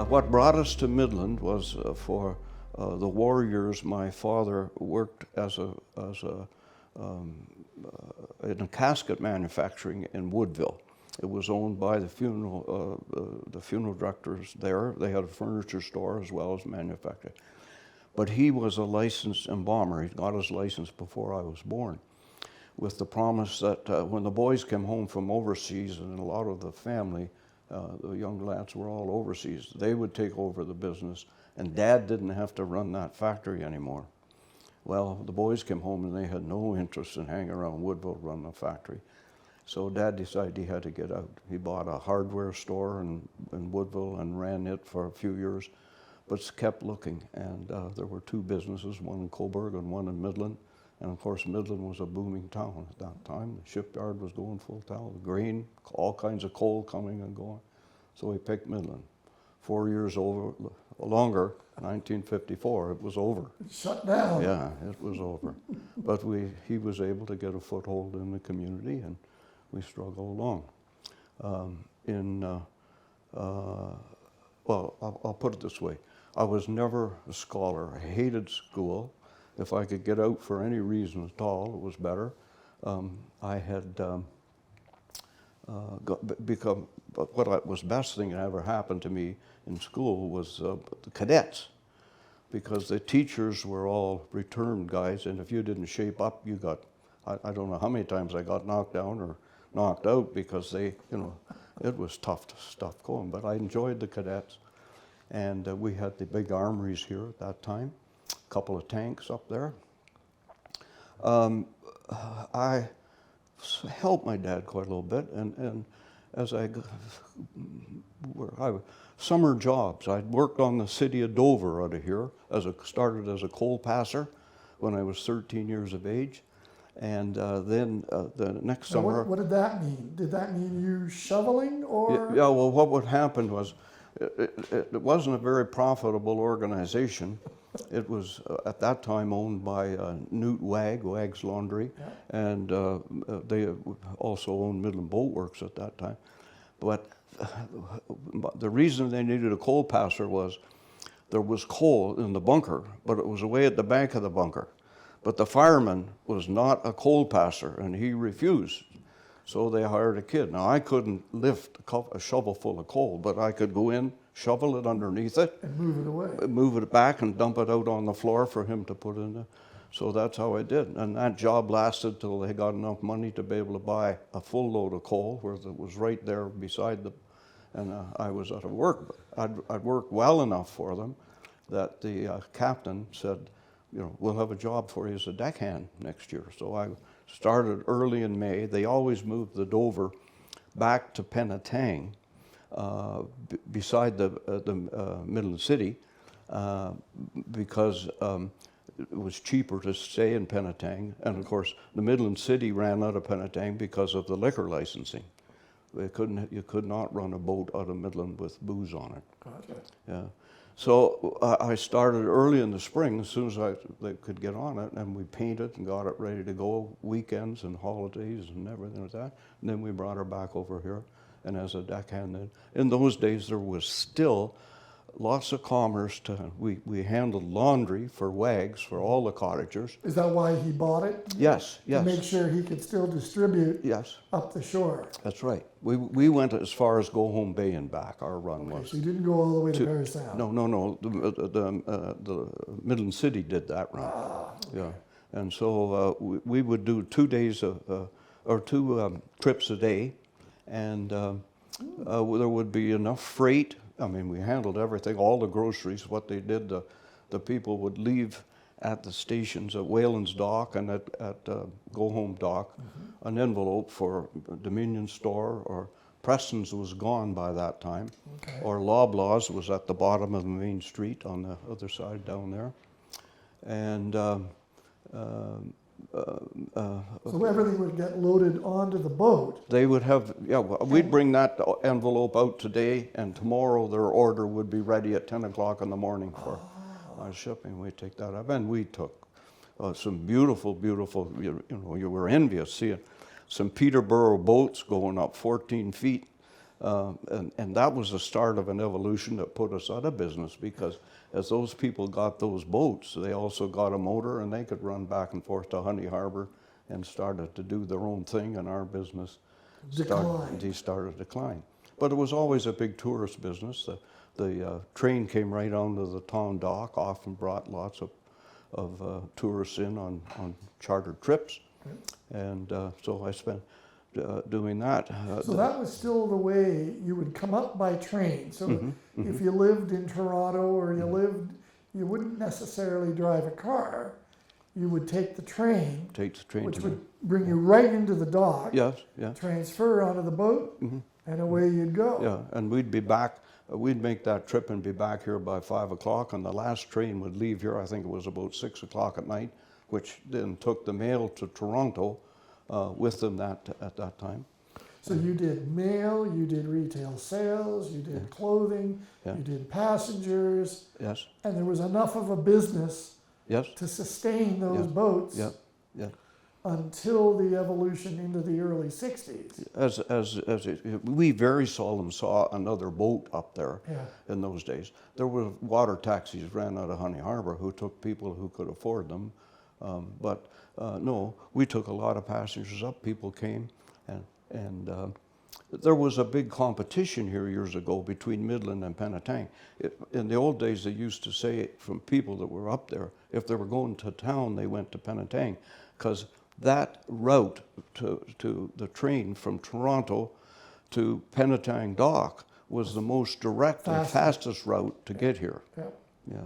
What brought us to Midland was for the war years. My father worked in a casket manufacturing in Woodville. It was owned by the funeral directors there. They had a furniture store as well as manufacturing. But he was a licensed embalmer. He got his license before I was born, with the promise that when the boys came home from overseas, and a lot of the family, the young lads were all overseas, they would take over the business, and Dad didn't have to run that factory anymore. Well, the boys came home and they had no interest in hanging around Woodville running a factory. So Dad decided he had to get out. He bought a hardware store in Woodville and ran it for a few years, but kept looking. And there were two businesses, one in Coburg and one in Midland. And of course, Midland was a booming town at that time. The shipyard was going full town, the grain, all kinds of coal coming and going. So we picked Midland. 4 years longer, 1954, it was over. It shut down. Yeah, it was over. But he was able to get a foothold in the community, and we struggled along. Well, I'll put it this way. I was never a scholar. I hated school. If I could get out for any reason at all, it was better. I had become, what was the best thing that ever happened to me in school was the cadets, because the teachers were all returned guys, and if you didn't shape up, you got, I don't know how many times I got knocked down or knocked out, because they, it was tough stuff going, but I enjoyed the cadets. And we had the big armories here at that time, a couple of tanks up there. I helped my dad quite a little bit, and as summer jobs. I'd worked on the city of Dover out of here, started as a coal passer when I was 13 years of age. And then the next summer... What did that mean? Did that mean you shoveling, or...? Yeah, well, what would happen was, it wasn't a very profitable organization. It was, at that time, owned by Newt Wagg's Laundry, yeah. And they also owned Midland Boat Works at that time. But the reason they needed a coal passer was there was coal in the bunker, but it was away at the back of the bunker. But the fireman was not a coal passer, and he refused. So they hired a kid. Now, I couldn't lift a shovel full of coal, but I could go in, shovel it underneath it, and move it away, move it back, and dump it out on the floor for him to put in there. So that's how I did. And that job lasted till they got enough money to be able to buy a full load of coal, where it was right there beside the, and I was out of work. I'd worked well enough for them that the captain said, we'll have a job for you as a deckhand next year. So I started early in May. They always moved the Dover back to Penetang, beside the Midland City, because it was cheaper to stay in Penetang. And of course, the Midland City ran out of Penetang because of the liquor licensing. You could not run a boat out of Midland with booze on it. Gotcha. Yeah. So I started early in the spring, as soon as they could get on it, and we painted and got it ready to go, weekends and holidays and everything like that. And then we brought her back over here, and as a deckhand then. In those days, there was still lots of commerce. We handled laundry for Wags, for all the cottagers. Is that why he bought it? Yes, yes. To make sure he could still distribute, yes, up the shore. That's right. We went as far as Go Home Bay and back, our run was. So you didn't go all the way to Bear Sound? No. The Midland City did that run. Okay. Yeah. And so we would do 2 days or two trips a day, and there would be enough freight. I mean, we handled everything, all the groceries. What they did, the people would leave at the stations at Whalen's Dock and at Go Home Dock, an envelope for Dominion Store, or Preston's was gone by that time, okay. Or Loblaws was at the bottom of the main street on the other side down there. And so everything would get loaded onto the boat. They would have, we'd bring that envelope out today, and tomorrow their order would be ready at 10 o'clock in the morning for our shipping. We'd take that up, and we took some beautiful, you were envious seeing some Peterborough boats going up 14 feet And that was the start of an evolution that put us out of business, because as those people got those boats, they also got a motor and they could run back and forth to Honey Harbor and started to do their own thing, and our business started to decline. But it was always a big tourist business. The train came right onto the town dock, often brought lots of tourists in on chartered trips. And so I spent doing that. So that was still the way you would come up by train. So if you lived in Toronto or you wouldn't necessarily drive a car. You would take the train, which would bring you right into the dock. Yes, yeah. Transfer onto the boat, and away you'd go. Yeah, and we'd be back. We'd make that trip and be back here by 5 o'clock, and the last train would leave here, I think it was about 6 o'clock at night, which then took the mail to Toronto with them at that time. So you did mail, you did retail sales, you did clothing, you did passengers. Yes. And there was enough of a business to sustain those boats until the evolution into the early 60s. We very seldom saw another boat up there in those days. There were water taxis ran out of Honey Harbor who took people who could afford them. But no, we took a lot of passengers up. People came, and there was a big competition here years ago between Midland and Penetang. In the old days, they used to say from people that were up there, if they were going to town, they went to Penetang, because that route to the train from Toronto to Penetang Dock was the most direct and fastest route to get here. Yeah.